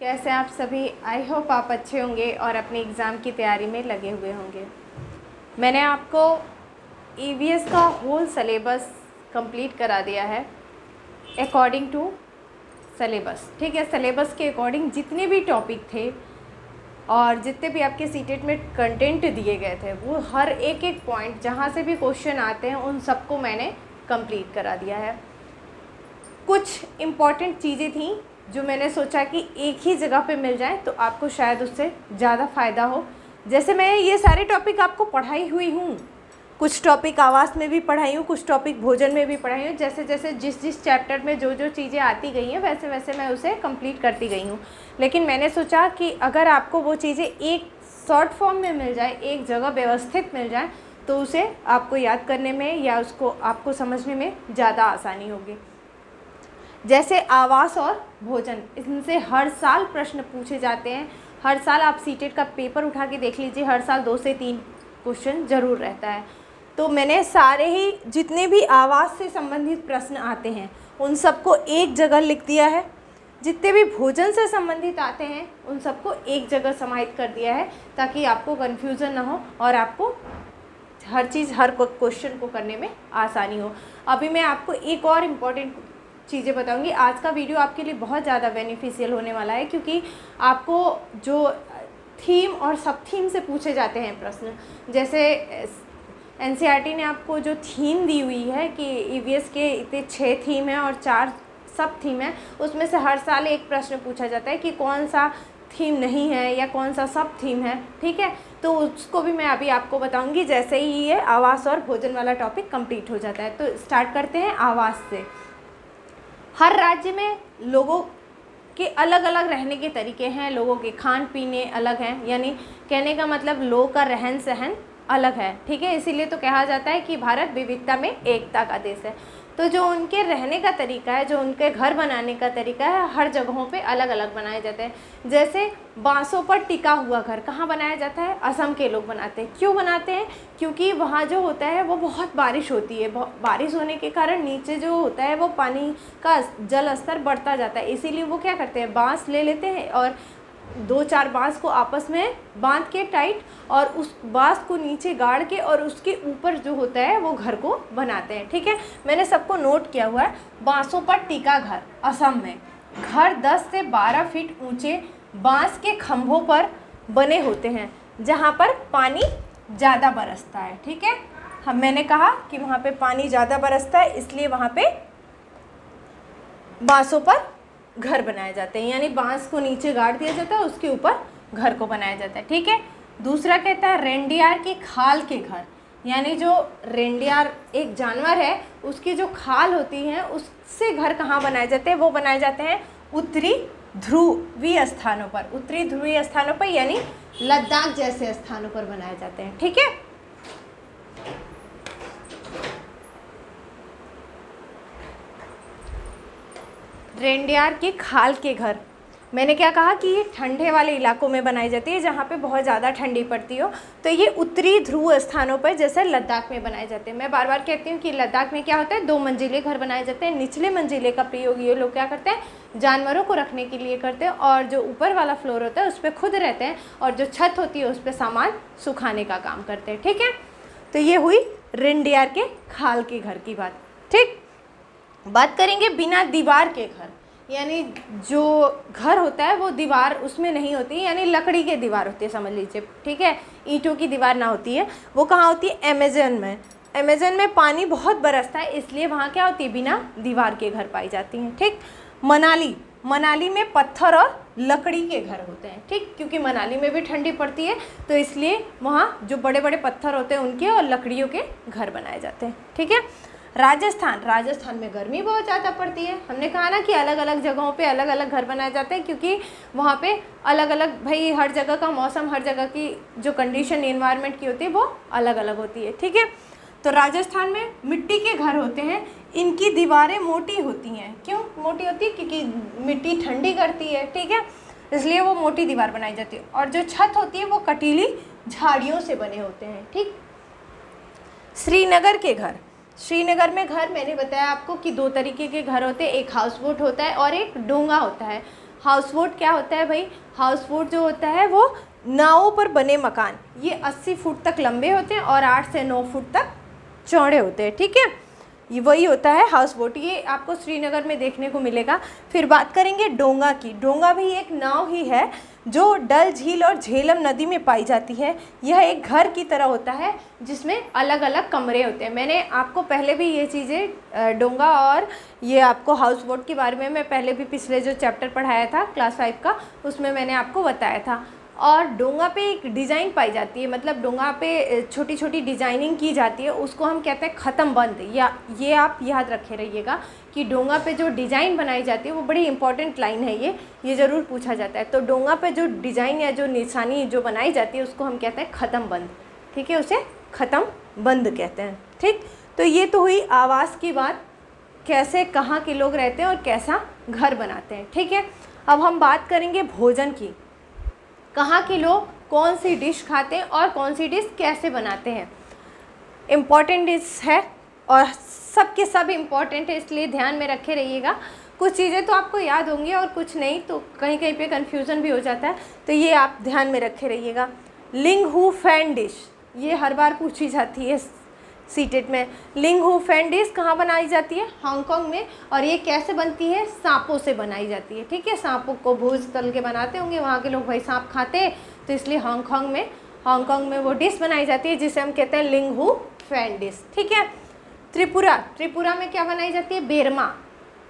कैसे आप सभी। आई होप आप अच्छे होंगे और अपने एग्ज़ाम की तैयारी में लगे हुए होंगे। मैंने आपको ईवीएस का होल सिलेबस कंप्लीट करा दिया है अकॉर्डिंग टू सिलेबस। ठीक है, सिलेबस के अकॉर्डिंग जितने भी टॉपिक थे और जितने भी आपके सीटेट में कंटेंट दिए गए थे वो हर एक एक पॉइंट जहाँ से भी क्वेश्चन आते हैं उन सबको मैंने कंप्लीट करा दिया है। कुछ इम्पॉर्टेंट चीज़ें थी जो मैंने सोचा कि एक ही जगह पे मिल जाए तो आपको शायद उससे ज़्यादा फ़ायदा हो। जैसे मैं ये सारे टॉपिक आपको पढ़ाई हुई हूँ, कुछ टॉपिक आवास में भी पढ़ाई हूँ, कुछ टॉपिक भोजन में भी पढ़ाई हूँ। जैसे जैसे जिस चैप्टर में जो जो चीज़ें आती गई हैं वैसे वैसे मैं उसे कंप्लीट करती गई हूँ। लेकिन मैंने सोचा कि अगर आपको वो चीज़ें एक शॉर्ट फॉर्म में मिल जाए, एक जगह व्यवस्थित मिल जाए, तो उसे आपको याद करने में या उसको आपको समझने में ज़्यादा आसानी होगी। जैसे आवास और भोजन, इनसे हर साल प्रश्न पूछे जाते हैं। हर साल आप सीटेट का पेपर उठा के देख लीजिए, हर साल 2 से 3 क्वेश्चन ज़रूर रहता है। तो मैंने सारे ही जितने भी आवास से संबंधित प्रश्न आते हैं उन सबको एक जगह लिख दिया है। जितने भी भोजन से संबंधित आते हैं उन सबको एक जगह समाहित कर दिया है ताकि आपको कन्फ्यूज़न ना हो और आपको हर चीज़ हर क्वेश्चन को करने में आसानी हो। अभी मैं आपको एक और इम्पॉर्टेंट चीज़ें बताऊंगी। आज का वीडियो आपके लिए बहुत ज़्यादा बेनिफिशियल होने वाला है क्योंकि आपको जो थीम और सब थीम से पूछे जाते हैं प्रश्न, जैसे एनसीईआरटी ने आपको जो थीम दी हुई है कि ईवीएस के इतने 6 थीम हैं और 4 सब थीम है, उसमें से हर साल एक प्रश्न पूछा जाता है कि कौन सा थीम नहीं है या कौन सा सब थीम है। ठीक है, तो उसको भी मैं अभी आपको बताऊंगी जैसे ही ये आवास और भोजन वाला टॉपिक कंप्लीट हो जाता है। तो स्टार्ट करते हैं आवास से। हर राज्य में लोगों के अलग अलग रहने के तरीके हैं, लोगों के खान पीने अलग हैं, यानी कहने का मतलब लोगों का रहन सहन अलग है। ठीक है, इसीलिए तो कहा जाता है कि भारत विविधता में एकता का देश है। तो जो उनके रहने का तरीका है, जो उनके घर बनाने का तरीका है, हर जगहों पे अलग अलग बनाए जाते हैं। जैसे बांसों पर टिका हुआ घर कहाँ बनाया जाता है? असम के लोग बनाते हैं। क्यों बनाते हैं? क्योंकि वहाँ जो होता है वो बहुत बारिश होती है, बारिश होने के कारण नीचे जो होता है वो पानी का जल स्तर बढ़ता जाता है। इसीलिए वो क्या करते हैं, बांस ले लेते हैं और 2-4 बांस को आपस में बांध के टाइट और उस बांस को नीचे गाड़ के और उसके ऊपर जो होता है वो घर को बनाते हैं। ठीक है, मैंने सबको नोट किया हुआ है। बांसों पर टिका घर, असम में घर 10 से 12 फीट ऊंचे बांस के खंभों पर बने होते हैं जहाँ पर पानी ज़्यादा बरसता है। ठीक है, मैंने कहा कि वहाँ पे पानी ज़्यादा बरसता है इसलिए वहाँ पे बांसों पर घर बनाए जाते हैं, यानी बांस को नीचे गाड़ दिया जाता है, उसके ऊपर घर को बनाया जाता है। ठीक है, दूसरा कहता है रेंडियार की खाल के घर, यानी जो रेंडियार एक जानवर है उसकी जो खाल होती है उससे घर कहाँ बनाए जाते हैं? वो बनाए जाते हैं उत्तरी ध्रुवीय स्थानों पर, उत्तरी ध्रुवीय स्थानों पर यानी लद्दाख जैसे स्थानों पर बनाए जाते हैं। ठीक है, रेंडियार की खाल के घर, मैंने क्या कहा कि ये ठंडे वाले इलाकों में बनाई जाती है जहाँ पे बहुत ज़्यादा ठंडी पड़ती हो। तो ये उत्तरी ध्रुव स्थानों पर जैसे लद्दाख में बनाए जाते हैं। मैं बार बार कहती हूँ कि लद्दाख में क्या होता है, 2 मंजिले घर बनाए जाते हैं। निचले मंजिले का प्रयोग ये लोग क्या करते हैं, जानवरों को रखने के लिए करते हैं, और जो ऊपर वाला फ्लोर होता है उस पर खुद रहते हैं, और जो छत होती है उस पर सामान सुखाने का काम करते हैं। ठीक है, तो ये हुई रेंडियार के खाल के घर की बात। ठीक, बात करेंगे बिना दीवार के घर, यानी जो घर होता है वो दीवार उसमें नहीं होती, यानी लकड़ी की दीवार होती है समझ लीजिए। ठीक है, ईंटों की दीवार ना होती है। वो कहाँ होती है? अमेज़न में। अमेज़न में पानी बहुत बरसता है इसलिए वहाँ क्या होती है, बिना दीवार के घर पाई जाती हैं। ठीक, मनाली में पत्थर और लकड़ी के घर होते हैं। ठीक, क्योंकि मनाली में भी ठंडी पड़ती है तो इसलिए वहाँ जो बड़े बड़े पत्थर होते हैं उनके और लकड़ियों के घर बनाए जाते हैं। ठीक है, राजस्थान में गर्मी बहुत ज़्यादा पड़ती है। हमने कहा ना कि अलग अलग जगहों पे अलग अलग घर बनाए जाते हैं क्योंकि वहाँ पे अलग अलग, भाई हर जगह का मौसम, हर जगह की जो कंडीशन इन्वायरमेंट की होती है वो अलग अलग होती है। ठीक है, तो राजस्थान में मिट्टी के घर होते हैं। इनकी दीवारें मोटी होती हैं। क्यों मोटी होती है? क्योंकि मिट्टी ठंडी करती है। ठीक है, इसलिए वो मोटी दीवार बनाई जाती है। और जो छत होती है वो कटीली झाड़ियों से बने होते हैं। ठीक, श्रीनगर में घर मैंने बताया आपको कि 2 तरीके के घर होते हैं, एक हाउस बोट होता है और एक डोंगा होता है। हाउस बोट क्या होता है भाई? हाउस बोट जो होता है वो नावों पर बने मकान, ये 80 फुट तक लंबे होते हैं और 8 से 9 फुट तक चौड़े होते हैं, ठीक है। ये वही होता है हाउस बोट, ये आपको श्रीनगर में देखने को मिलेगा। फिर बात करेंगे डोंगा की। डोंगा भी एक नाव ही है जो डल झील और झेलम नदी में पाई जाती है। यह एक घर की तरह होता है जिसमें अलग अलग कमरे होते हैं। मैंने आपको पहले भी ये चीज़ें डोंगा और ये आपको हाउस बोट के बारे में मैं पहले भी पिछले जो चैप्टर पढ़ाया था क्लास 5 का, उसमें मैंने आपको बताया था। और डोंगा पे एक डिज़ाइन पाई जाती है, मतलब डोंगा पे छोटी छोटी डिज़ाइनिंग की जाती है, उसको हम कहते हैं ख़त्म बंद। या ये आप याद रखे रहिएगा कि डोंगा पे जो डिज़ाइन बनाई जाती है वो बड़ी इंपॉर्टेंट लाइन है, ये ज़रूर पूछा जाता है। तो डोंगा पे जो डिज़ाइन या जो निशानी जो बनाई जाती है उसको हम कहते हैं ख़त्म बंद, ठीक है, उसे ख़त्म बंद कहते हैं, ठीक। तो ये तो हुई आवास की बात, कैसे कहाँ के लोग रहते हैं और कैसा घर बनाते हैं, ठीक है। अब हम बात करेंगे भोजन की, कहाँ के लोग कौन सी डिश खाते हैं और कौन सी डिश कैसे बनाते हैं। इम्पॉर्टेंट डिश है और सब के सब इम्पॉर्टेंट है, इसलिए ध्यान में रखे रहिएगा। कुछ चीज़ें तो आपको याद होंगी और कुछ नहीं, तो कहीं कहीं पे कन्फ्यूज़न भी हो जाता है, तो ये आप ध्यान में रखे रहिएगा। लिंग हू फैन डिश, ये हर बार पूछी जाती है सीटेट में। लिंग हू फैन डिश कहाँ बनाई जाती है? हांगकांग में। और ये कैसे बनती है? सांपों से बनाई जाती है, ठीक है। सांपों को भूज तल के बनाते होंगे, वहाँ के लोग भाई सांप खाते हैं, तो इसलिए हांगकांग में वो डिश बनाई जाती है जिसे हम कहते हैं लिंग हू फैन डिश, ठीक है। त्रिपुरा में क्या बनाई जाती है? बेरमा।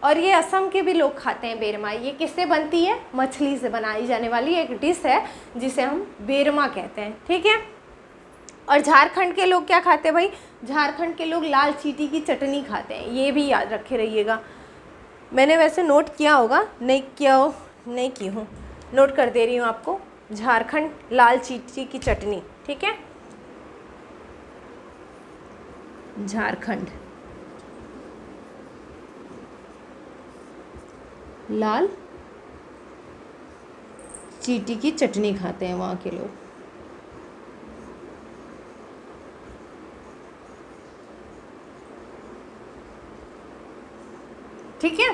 और ये असम के भी लोग खाते हैं बेरमा। ये किससे बनती है? मछली से बनाई जाने वाली एक डिश है जिसे हम बेरमा कहते हैं, ठीक है। और झारखंड के लोग क्या खाते हैं भाई? झारखंड के लोग लाल चीटी की चटनी खाते हैं, ये भी याद रखे रहिएगा। मैंने वैसे नोट किया होगा, नहीं की हूँ, नोट कर दे रही हूँ आपको। झारखंड लाल चीटी की चटनी, ठीक है। झारखंड लाल चीटी की चटनी खाते हैं वहाँ के लोग, ठीक है,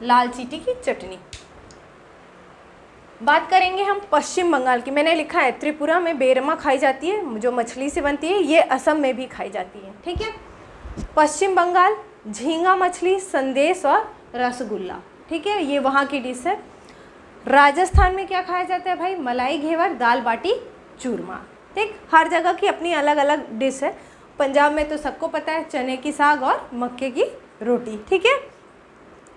लाल चीटी की चटनी। बात करेंगे हम पश्चिम बंगाल की। मैंने लिखा है त्रिपुरा में बेरमा खाई जाती है जो मछली से बनती है, ये असम में भी खाई जाती है, ठीक है। पश्चिम बंगाल झींगा मछली, संदेश और रसगुल्ला, ठीक है, ये वहाँ की डिश है। राजस्थान में क्या खाया जाता है भाई? मलाई घेवर, दाल बाटी चूरमा, ठीक। हर जगह की अपनी अलग अलग डिश है। पंजाब में तो सबको पता है चने की साग और मक्के की रोटी, ठीक है।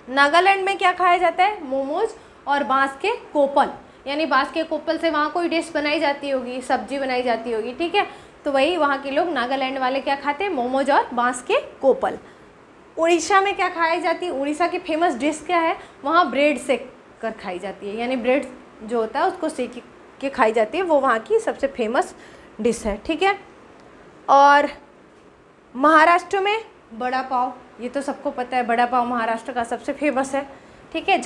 नागालैंड में क्या खाया जाता है? मोमोज और बांस के कोपल, यानी बांस के कोपल से वहाँ कोई डिश बनाई जाती होगी, सब्जी बनाई जाती होगी, ठीक है। तो वही वहाँ के लोग नागालैंड वाले क्या खाते हैं? मोमोज और बांस के कोपल। उड़ीसा में क्या खाई जाती है? उड़ीसा की फेमस डिश क्या है? वहाँ ब्रेड सेक कर खाई जाती है, यानी ब्रेड जो होता है उसको सेक के खाई जाती है, वो वहाँ की सबसे फेमस डिश है, ठीक है। और महाराष्ट्र में बड़ा पाव, ये तो सबको पता है, बड़ा पाव महाराष्ट्र का सबसे फेमस है, ठीक है।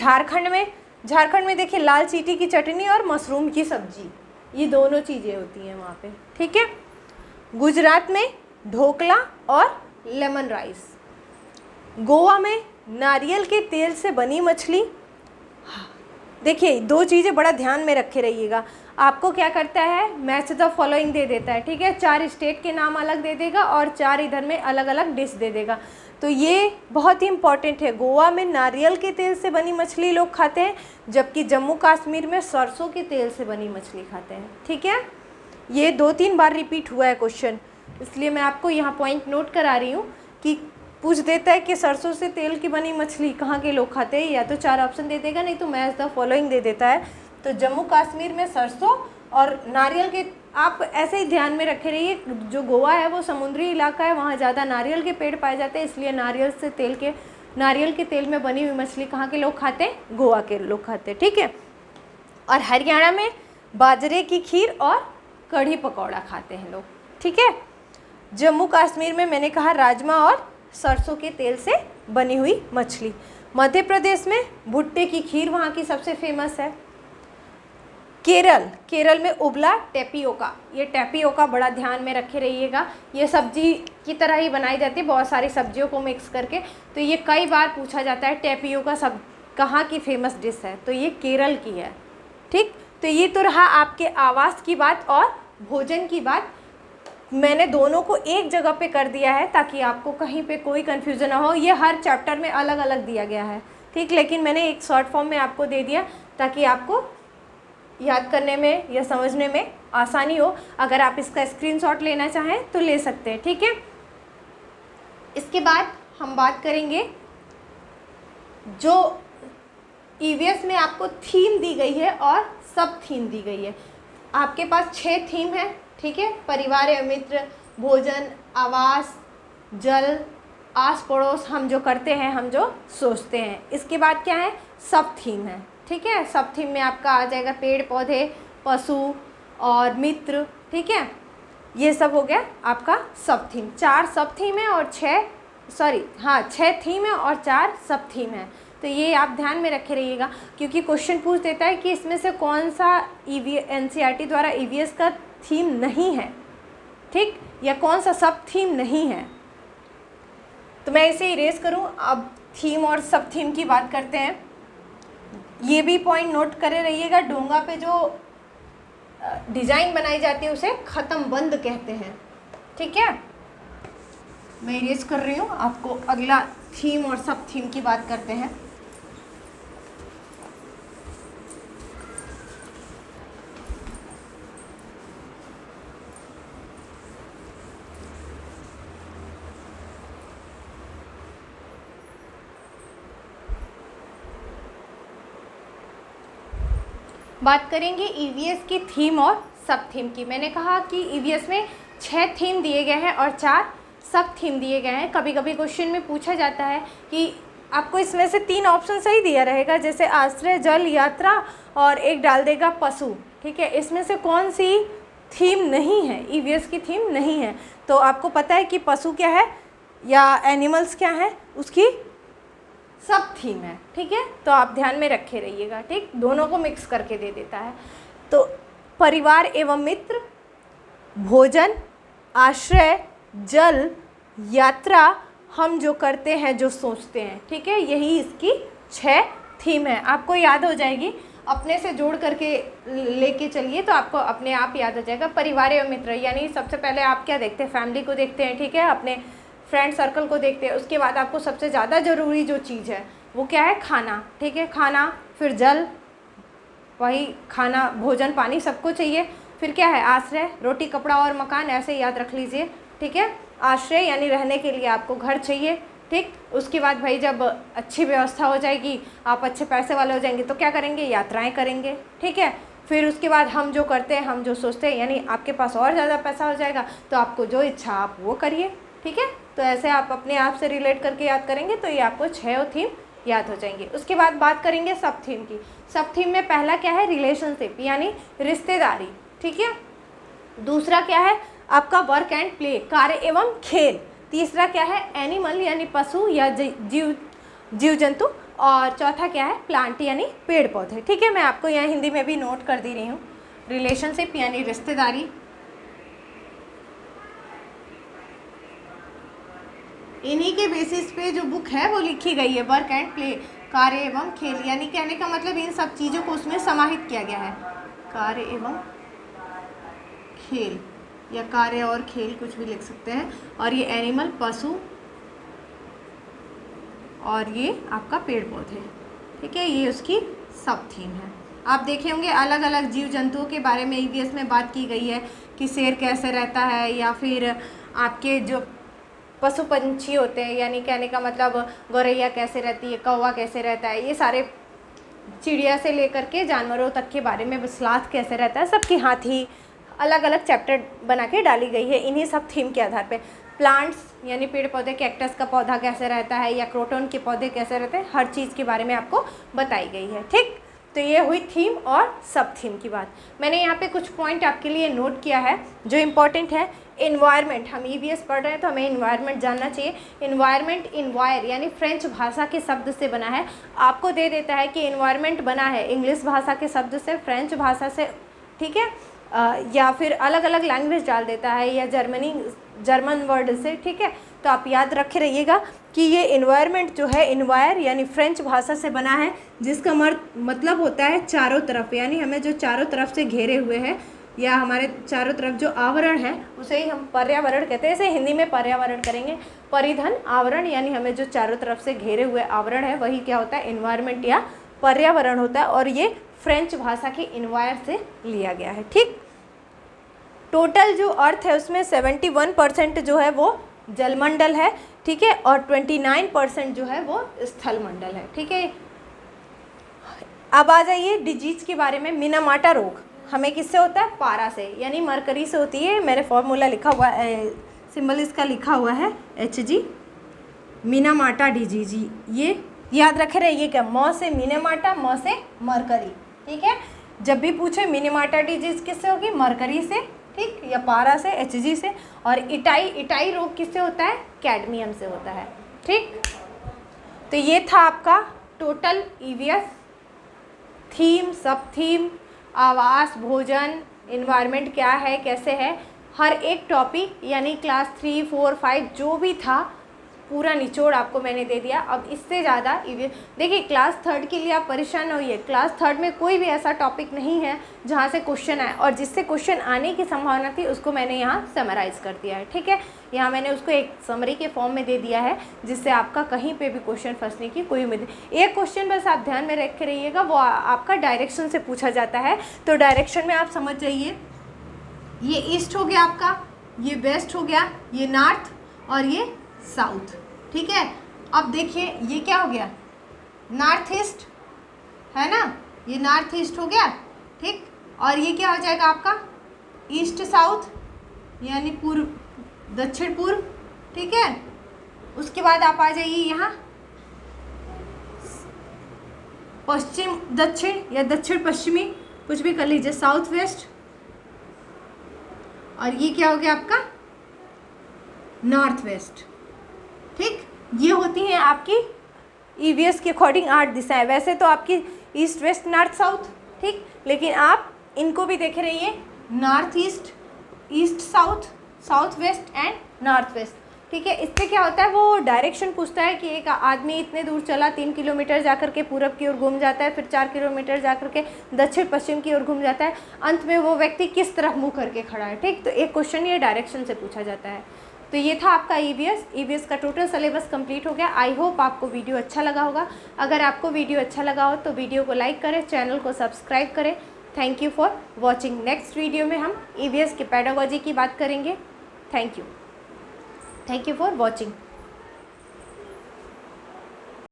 झारखंड में देखिए लाल चीटी की चटनी और मशरूम की सब्जी, ये दोनों चीज़ें होती हैं वहाँ पे, ठीक है। गुजरात में ढोकला और लेमन राइस। गोवा में नारियल के तेल से बनी मछली। देखिए दो चीज़ें बड़ा ध्यान में रखे रहिएगा। आपको क्या करता है? मैच द फॉलोइंग दे देता है, ठीक है। 4 स्टेट के नाम अलग दे देगा और 4 इधर में अलग अलग डिश दे देगा, तो ये बहुत ही इंपॉर्टेंट है। गोवा में नारियल के तेल से बनी मछली लोग खाते हैं, जबकि जम्मू कश्मीर में सरसों के तेल से बनी मछली खाते हैं, ठीक है। ये 2-3 बार रिपीट हुआ है क्वेश्चन, इसलिए मैं आपको यहाँ पॉइंट नोट करा रही हूँ कि पूछ देता है कि सरसों से तेल की बनी मछली कहाँ के लोग खाते हैं, या तो 4 ऑप्शन दे देगा, नहीं तो मैच द फॉलोइंग दे देता है। तो जम्मू कश्मीर में सरसों और नारियल के, आप ऐसे ही ध्यान में रखे रहिए, जो गोवा है वो समुद्री इलाका है, वहाँ ज़्यादा नारियल के पेड़ पाए जाते हैं, इसलिए नारियल के तेल में बनी हुई मछली कहाँ के लोग खाते हैं? गोवा के लोग खाते हैं, ठीक है। और हरियाणा में बाजरे की खीर और कढ़ी पकौड़ा खाते हैं लोग, ठीक है। जम्मू कश्मीर में मैंने कहा राजमा और सरसों के तेल से बनी हुई मछली। मध्य प्रदेश में भुट्टे की खीर वहाँ की सबसे फेमस है। केरल में उबला टेपियोका, ये टेपियोका बड़ा ध्यान में रखे रहिएगा, ये सब्जी की तरह ही बनाई जाती है बहुत सारी सब्जियों को मिक्स करके, तो ये कई बार पूछा जाता है टेपियोका कहाँ की फेमस डिश है, तो ये केरल की है। ठीक, तो ये तो रहा आपके आवास की बात और भोजन की बात। मैंने दोनों को एक जगह पे कर दिया है ताकि आपको कहीं पे कोई कन्फ्यूज़न ना हो। ये हर चैप्टर में अलग अलग दिया गया है, ठीक, लेकिन मैंने एक शॉर्ट फॉर्म में आपको दे दिया ताकि आपको याद करने में या समझने में आसानी हो। अगर आप इसका स्क्रीनशॉट लेना चाहें तो ले सकते हैं, ठीक है। इसके बाद हम बात करेंगे जो ईवीएस में आपको थीम दी गई है और सब थीम दी गई है। आपके पास 6 थीम है, ठीक है, परिवार एवं मित्र, भोजन, आवास, जल, आस पड़ोस, हम जो करते हैं, हम जो सोचते हैं। इसके बाद क्या है, सब थीम है, ठीक है। सब थीम में आपका आ जाएगा पेड़ पौधे, पशु और मित्र, ठीक है। ये सब हो गया आपका सब थीम। 4 सब थीम है और 6 थीम है और 4 सब थीम है। तो ये आप ध्यान में रखे रहिएगा, क्योंकि क्वेश्चन पूछ देता है कि इसमें से कौन सा एनसीईआरटी द्वारा ईवीएस का थीम नहीं है, ठीक, या कौन सा सब थीम नहीं है। तो मैं इसे इरेज करूं। अब थीम और सब थीम की बात करते हैं। ये भी पॉइंट नोट करे रहिएगा, डोंगा पे जो डिज़ाइन बनाई जाती है उसे ख़त्म बंद कहते हैं, ठीक है। मैं इरेज कर रही हूँ, आपको अगला थीम और सब थीम की बात करते हैं। बात करेंगे ईवीएस की थीम और सब थीम की। मैंने कहा कि ईवीएस में 6 थीम दिए गए हैं और 4 सब थीम दिए गए हैं। कभी कभी क्वेश्चन में पूछा जाता है कि आपको इसमें से 3 ऑप्शन सही दिया रहेगा, जैसे आश्रय, जल, यात्रा, और एक डाल देगा पशु, ठीक है। इसमें से कौन सी थीम नहीं है, ईवीएस की थीम नहीं है। तो आपको पता है कि पशु क्या है या एनिमल्स क्या है, उसकी सब थीम है, ठीक है। तो आप ध्यान में रखे रहिएगा, ठीक, दोनों को मिक्स करके दे देता है। तो परिवार एवं मित्र, भोजन, आश्रय, जल, यात्रा, हम जो करते हैं, जो सोचते हैं, ठीक है, यही इसकी 6 थीम है। आपको याद हो जाएगी, अपने से जोड़ करके लेके चलिए तो आपको अपने आप याद हो जाएगा। परिवार एवं मित्र यानी सबसे पहले आप क्या देखते हैं, फैमिली को देखते हैं, ठीक है, अपने फ्रेंड सर्कल को देखते हैं। उसके बाद आपको सबसे ज़्यादा ज़रूरी जो चीज़ है वो क्या है, खाना, ठीक है, खाना, फिर जल, वही खाना, भोजन, पानी, सबको चाहिए। फिर क्या है, आश्रय, रोटी, कपड़ा और मकान, ऐसे याद रख लीजिए, ठीक है। आश्रय यानी रहने के लिए आपको घर चाहिए, ठीक। उसके बाद भाई जब अच्छी व्यवस्था हो जाएगी, आप अच्छे पैसे वाले हो जाएंगे तो क्या करेंगे, यात्राएं करेंगे, ठीक है। फिर उसके बाद हम जो करते हैं, हम जो सोचते हैं, यानी आपके पास और ज़्यादा पैसा हो जाएगा तो आपको जो इच्छा आप वो करिए, ठीक है। तो ऐसे आप अपने आप से रिलेट करके याद करेंगे तो ये आपको 6 थीम याद हो जाएंगे। उसके बाद बात करेंगे सब थीम की। सब थीम में पहला क्या है, रिलेशनशिप यानी रिश्तेदारी, ठीक है। दूसरा क्या है आपका वर्क एंड प्ले, कार्य एवं खेल। तीसरा क्या है, एनिमल यानी पशु या जीव जंतु। और चौथा क्या है, प्लांट यानी पेड़ पौधे, ठीक है। मैं आपको यहाँ हिंदी में भी नोट कर दे रही हूँ। रिलेशनशिप यानी रिश्तेदारी, इन्हीं के बेसिस पे जो बुक है वो लिखी गई है, वर्क एंड प्ले, कार्य एवं खेल, यानी कहने का मतलब इन सब चीज़ों को उसमें समाहित किया गया है। कार्य एवं खेल या कार्य और खेल कुछ भी लिख सकते हैं। और ये एनिमल, पशु, और ये आपका पेड़ पौधे, ठीक है, ये उसकी सब थीम है। आप देखे होंगे अलग अलग जीव जंतुओं के बारे में ईवीएस में बात की गई है कि शेर कैसे रहता है, या फिर आपके जो पशु पंछी होते हैं, यानी कहने का मतलब गौरैया कैसे रहती है, कौवा कैसे रहता है, ये सारे चिड़िया से लेकर के जानवरों तक के बारे में, स्लाथ कैसे रहता है, सबकी हाथी, अलग अलग चैप्टर बना के डाली गई है इन्हीं सब थीम के आधार पे। प्लांट्स यानी पेड़ पौधे, कैक्टस का पौधा कैसे रहता है या क्रोटन के पौधे कैसे रहते हैं, हर चीज़ के बारे में आपको बताई गई है, ठीक। तो ये हुई थीम और सब थीम की बात। मैंने यहाँ पे कुछ पॉइंट आपके लिए नोट किया है जो इम्पॉर्टेंट है। इन्वायरमेंट, हम ईवीएस पढ़ रहे हैं तो हमें इन्वायरमेंट जानना चाहिए। इन्वायरमेंट इन्वायर यानी फ्रेंच भाषा के शब्द से बना है। आपको दे देता है कि इन्वायरमेंट बना है इंग्लिश भाषा के शब्द से, फ्रेंच भाषा से, ठीक है, या फिर अलग अलग लैंग्वेज डाल देता है, या जर्मन वर्ड से, ठीक है। तो आप याद रखे रहिएगा कि ये इन्वायरमेंट जो है, इन्वायर यानी फ्रेंच भाषा से बना है, जिसका मतलब होता है चारों तरफ, यानी हमें जो चारों तरफ से घेरे हुए है या हमारे चारों तरफ जो आवरण है उसे ही हम पर्यावरण कहते हैं। इसे हिंदी में पर्यावरण करेंगे। परिधन आवरण यानी हमें जो चारों तरफ से घेरे हुए आवरण है वही क्या होता है, इन्वायरमेंट या पर्यावरण होता है। और ये फ्रेंच भाषा के इन्वायर से लिया गया है। ठीक, टोटल जो अर्थ है उसमें 71% जो है वो जलमंडल है, ठीक है, और 29% जो है वो स्थलमंडल है। ठीक है, अब आ जाइए डिजीज के बारे में। मिनामाटा रोग हमें किससे होता है, पारा से यानी मरकरी से होती है। मेरे फॉर्मूला लिखा हुआ है, सिंबल इसका लिखा हुआ है Hg, मिनामाटा डिजीज। ये याद रखे रहिए क्या, मौ से मिनामाटा, मौ से मरकरी। ठीक है, जब भी पूछे मिनामाटा डिजीज किससे होगी, मरकरी से, ठीक, या पारा से, Hg से। और इटाई रोग किससे होता है, कैडमियम से होता है। ठीक, तो ये था आपका टोटल EVS थीम, सब थीम, आवास, भोजन, इन्वायरमेंट क्या है, कैसे है, हर एक टॉपिक यानी क्लास 3, 4, 5 जो भी था पूरा निचोड़ आपको मैंने दे दिया। अब इससे ज़्यादा देखिए, क्लास 3 के लिए आप परेशान न होइए। क्लास 3 में कोई भी ऐसा टॉपिक नहीं है जहाँ से क्वेश्चन आए, और जिससे क्वेश्चन आने की संभावना थी उसको मैंने यहाँ समराइज़ कर दिया है। ठीक है, यहाँ मैंने उसको एक समरी के फॉर्म में दे दिया है, जिससे आपका कहीं पे भी क्वेश्चन फंसने की कोई उम्मीद नहीं। एक क्वेश्चन बस आप ध्यान में रख के रहिएगा, वो आपका डायरेक्शन से पूछा जाता है। तो डायरेक्शन में आप समझ जाइए, ये ईस्ट हो गया आपका, ये वेस्ट हो गया, ये नॉर्थ और ये साउथ। ठीक है, अब देखिए ये क्या हो गया, नॉर्थ ईस्ट है ना, ये नॉर्थ ईस्ट हो गया। ठीक, और ये क्या हो जाएगा आपका ईस्ट साउथ यानी पूर्व दक्षिण पूर्व। ठीक है, उसके बाद आप आ जाइए यहाँ पश्चिम दक्षिण या दक्षिण पश्चिमी, कुछ भी कर लीजिए, साउथ वेस्ट। और ये क्या हो गया आपका नॉर्थ वेस्ट। ठीक, ये होती हैं आपकी EVS के अकॉर्डिंग 8 दिशाएं। वैसे तो आपकी ईस्ट वेस्ट नॉर्थ साउथ, ठीक, लेकिन आप इनको भी देखे रहिए, north east, east south, south west and north west. ठीक है, इससे क्या होता है, वो डायरेक्शन पूछता है कि एक आदमी इतने दूर चला, 3 किलोमीटर जाकर के पूरब की ओर घूम जाता है, फिर 4 किलोमीटर जाकर के दक्षिण पश्चिम की ओर घूम जाता है, अंत में वो व्यक्ति किस तरफ मुँह करके खड़ा है। ठीक, तो एक क्वेश्चन ये डायरेक्शन से पूछा जाता है। तो ये था आपका EVS का टोटल सिलेबस कंप्लीट हो गया। आई होप आपको वीडियो अच्छा लगा होगा। अगर आपको वीडियो अच्छा लगा हो तो वीडियो को लाइक करें, चैनल को सब्सक्राइब करें। Thank you for watching. Next video में हम EVS की पेडागोजी की बात करेंगे। Thank you for watching.